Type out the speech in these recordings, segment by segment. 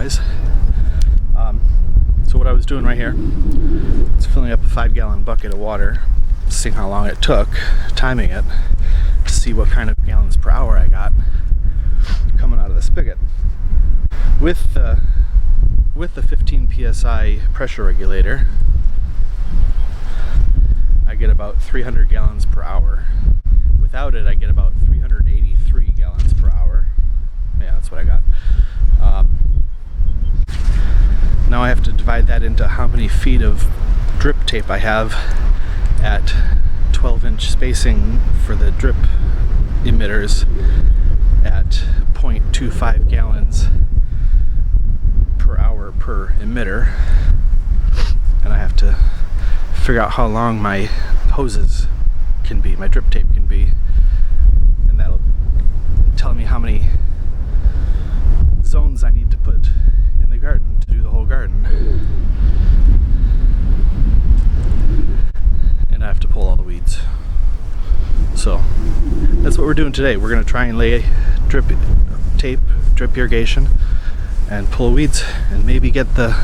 wise. So what I was doing right here is filling up a 5-gallon bucket of water, seeing how long it took, timing it, to see what kind of gallons per hour I got coming out of the spigot. With the 15 psi pressure regulator, I get about 300 gallons per hour. Without it, I get about 383 gallons per hour. Yeah, that's what I got. Now I have to divide that into how many feet of drip tape I have at 12-inch spacing for the drip emitters at 0.25 gallons per hour per emitter. And I have to figure out how long my hoses can be, my drip tape can be, and that'll tell me how many zones I need to put in the garden to do the whole garden. And I have to pull all the weeds. So that's what we're doing today. We're going to try and lay drip tape, drip irrigation, and pull weeds, and maybe get the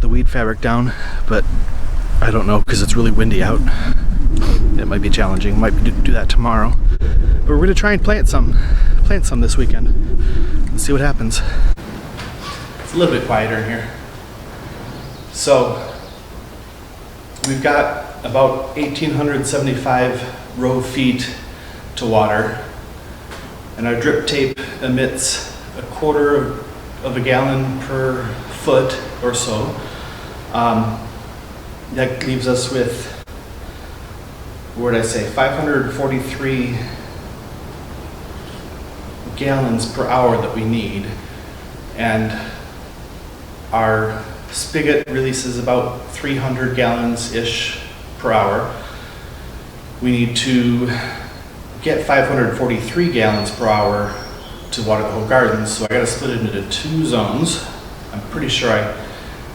weed fabric down, but I don't know because it's really windy out. It might be challenging. Might do that tomorrow. But we're going to try and plant some this weekend and see what happens. It's a little bit quieter in here. So we've got about 1,875 row feet to water, and our drip tape emits 1/4 of a gallon per foot or so. That leaves us with, what did I say, 543 gallons per hour that we need, and our spigot releases about 300 gallons-ish per hour. We need to get 543 gallons per hour to water the whole garden, so I got to split it into 2 zones. I'm pretty sure I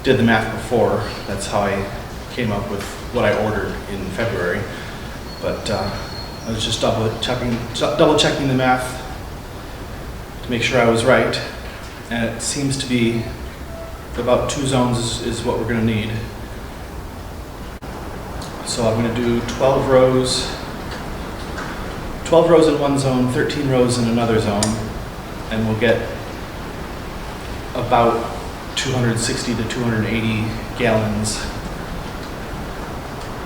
did the math before. That's how I came up with what I ordered in February. But I was just double checking the math to make sure I was right, and it seems to be about 2 zones is what we're going to need. So I'm going to do 12 rows in one zone, 13 rows in another zone, and we'll get about 260 to 280 gallons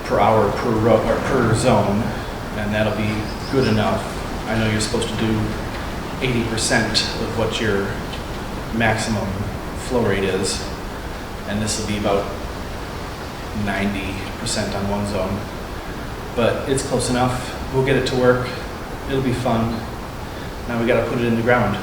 per hour per row or per zone, and that'll be good enough. I know you're supposed to do 80% of what your maximum flow rate is, and this will be about 90% on one zone, but it's close enough. We'll get it to work. It'll be fun. Now we got to put it in the ground.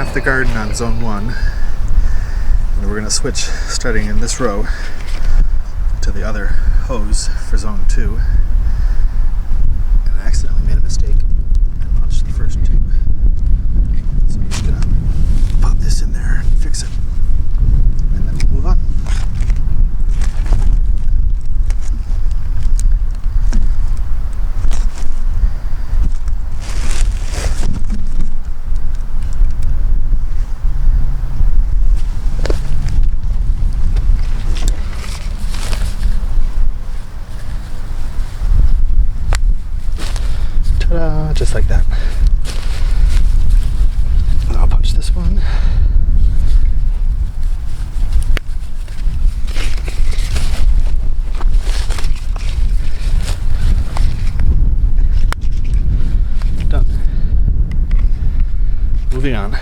half the garden on zone 1, and we're going to switch, starting in this row, to the other hose for zone 2. And I accidentally made a mistake and launched the first tube. So I'm just going to pop this in there and fix it, and then we'll move on. Just like that. And I'll punch this one. Done. Moving on.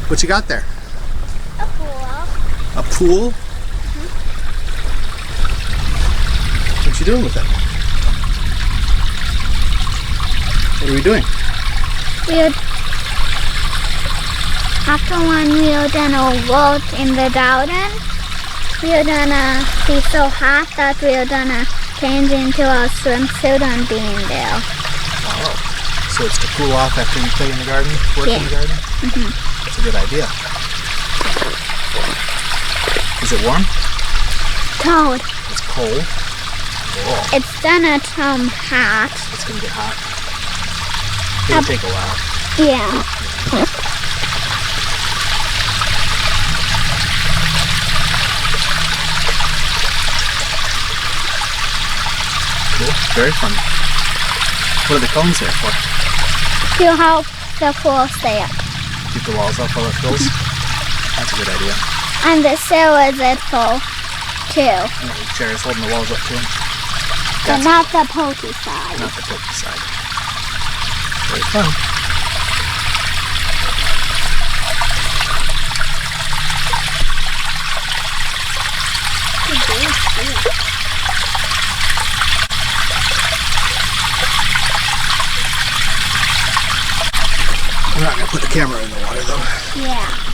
What you got there? A pool. A pool? Mm-hmm. What you doing with it? What are we doing? After when we are gonna work in the garden, we are gonna be so hot that we are gonna change into our swimsuit and be in there. Wow. So it's to cool off after you play in the garden, work in the garden? Mm-hmm. That's a good idea. Is it warm? Cold. It's cold. Whoa. It's gonna turn hot. It's gonna get hot. It'll take a while. Yeah. Cool. Very fun. What are the cones there for? To help the pool stay up. Keep the walls up while it fills? That's a good idea. And the sailors it full too. And the chair's holding the walls up too. But not the pokey side. Not the pokey side. Very fun. I'm not going to put the camera in the water though. Yeah.